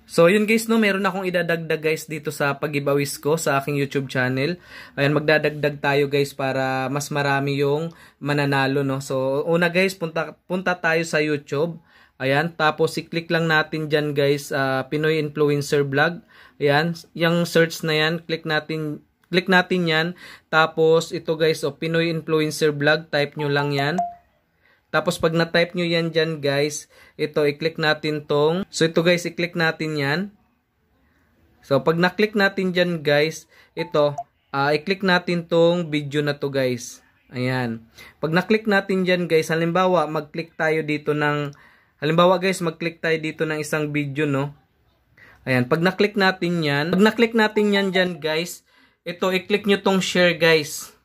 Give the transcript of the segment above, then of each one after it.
So yun guys, no, meron akong idadagdag guys dito sa pag-giveaways ko sa aking YouTube channel. Ayan, magdadagdag tayo guys para mas marami yung mananalo, no. So una guys, punta tayo sa YouTube. Ayan, tapos i-click lang natin dyan guys, Pinoy Influencer Vlog. Ayan, yung search na yan, click natin yan. Tapos ito guys, Pinoy Influencer Vlog, type nyo lang yan. Tapos pag na-type nyo yan dyan guys, ito i-click natin tong. So ito guys, i-click natin yan. So pag na-click natin dyan guys, ito, i-click natin tong video na to guys. Ayan. Pag na-click natin dyan guys, halimbawa mag-click tayo dito ng, mag-click tayo dito ng isang video, no. Ayan, pag na-click natin yan, dyan guys, ito i-click nyo tong share guys.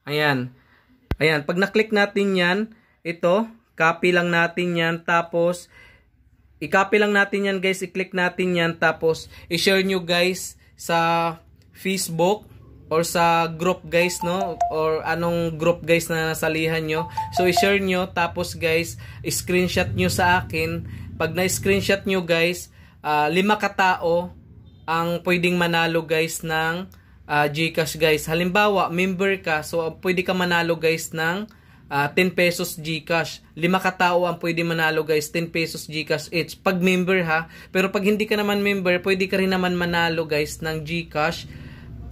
Ayan. Ayan, pag na-click natin yan, ito, copy lang natin yan, tapos i-copy lang natin yan guys, i-click natin yan, tapos i-share nyo guys sa Facebook or sa group guys, no, or anong group guys na nasalihan nyo. So i-share nyo, tapos guys, screenshot nyo sa akin. Pag na-screenshot nyo guys, 5 katao ang pwedeng manalo guys ng GCash guys. Halimbawa, member ka, so pwede ka manalo guys ng 10 pesos GCash. 5 katao ang pwede manalo guys, 10 pesos GCash each. Pag member ha. Pero pag hindi ka naman member, pwede ka rin naman manalo guys ng GCash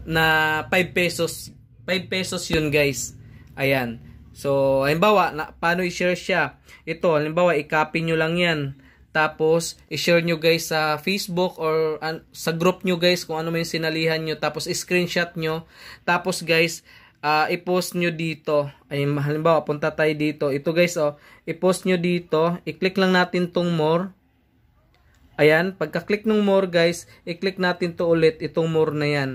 na 5 pesos. 5 pesos yun guys. Ayan. So, halimbawa, paano i-share siya? Ito, halimbawa, i-copy nyo lang yan. Tapos, i-share nyo guys sa Facebook or sa group nyo guys kung ano may sinalihan nyo. Tapos, i-screenshot nyo. Tapos guys, i-post nyo dito. Ay, halimbawa, punta tayo dito. Ito guys, i-post nyo dito. I-click lang natin tong more. Ayan, pagka-click ng more guys, i-click natin to ulit, itong more na yan.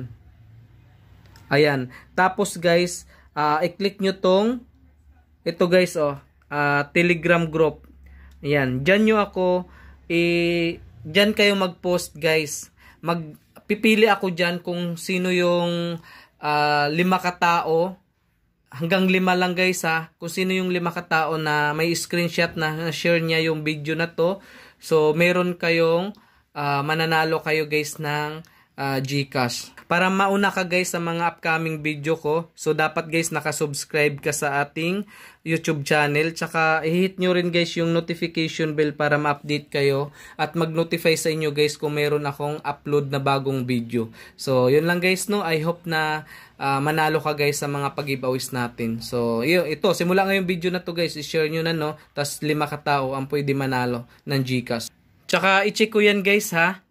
Ayan. Tapos guys, i-click nyo tong, ito guys, Telegram group. Ayan, dyan nyo ako, dyan kayo mag-post guys. Pipili ako dyan kung sino yung 5 katao, hanggang 5 lang guys ha, kung sino yung 5 katao na may screenshot na share niya yung video na to. So meron kayong mananalo kayo guys ng GCash. Para mauna ka guys sa mga upcoming video ko, so dapat guys nakasubscribe ka sa ating YouTube channel, tsaka i-hit nyo rin guys yung notification bell para ma-update kayo at mag-notify sa inyo guys kung meron akong upload na bagong video. So yun lang guys, no. I hope na manalo ka guys sa mga pag-giveaways natin. So ito, simula ngayong video na to guys, i-share nyo na, no. Tas 5 katao ang pwede manalo ng GCash. Tsaka i-check ko yan guys ha,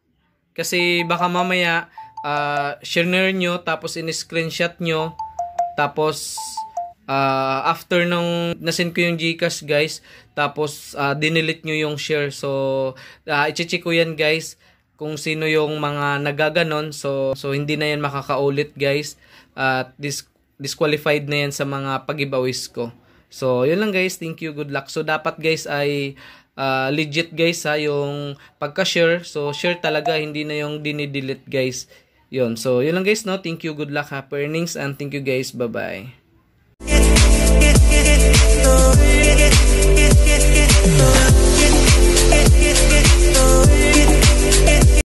kasi baka mamaya share nyo, tapos in-screenshot nyo, tapos after nung nasend ko yung GCash guys, tapos dinelete nyo yung share. So i-check ko yan guys kung sino yung mga nagaganon. So hindi na yan makakaulit guys, at disqualified na yan sa mga pag-giveaways ko. So yun lang guys, thank you, good luck. So dapat guys ay legit guys ha, yung pagka-share. So share talaga, hindi na yung dinidelete guys. Yun. So yun lang guys, no. Thank you, good luck, happy earnings, and thank you guys, bye bye.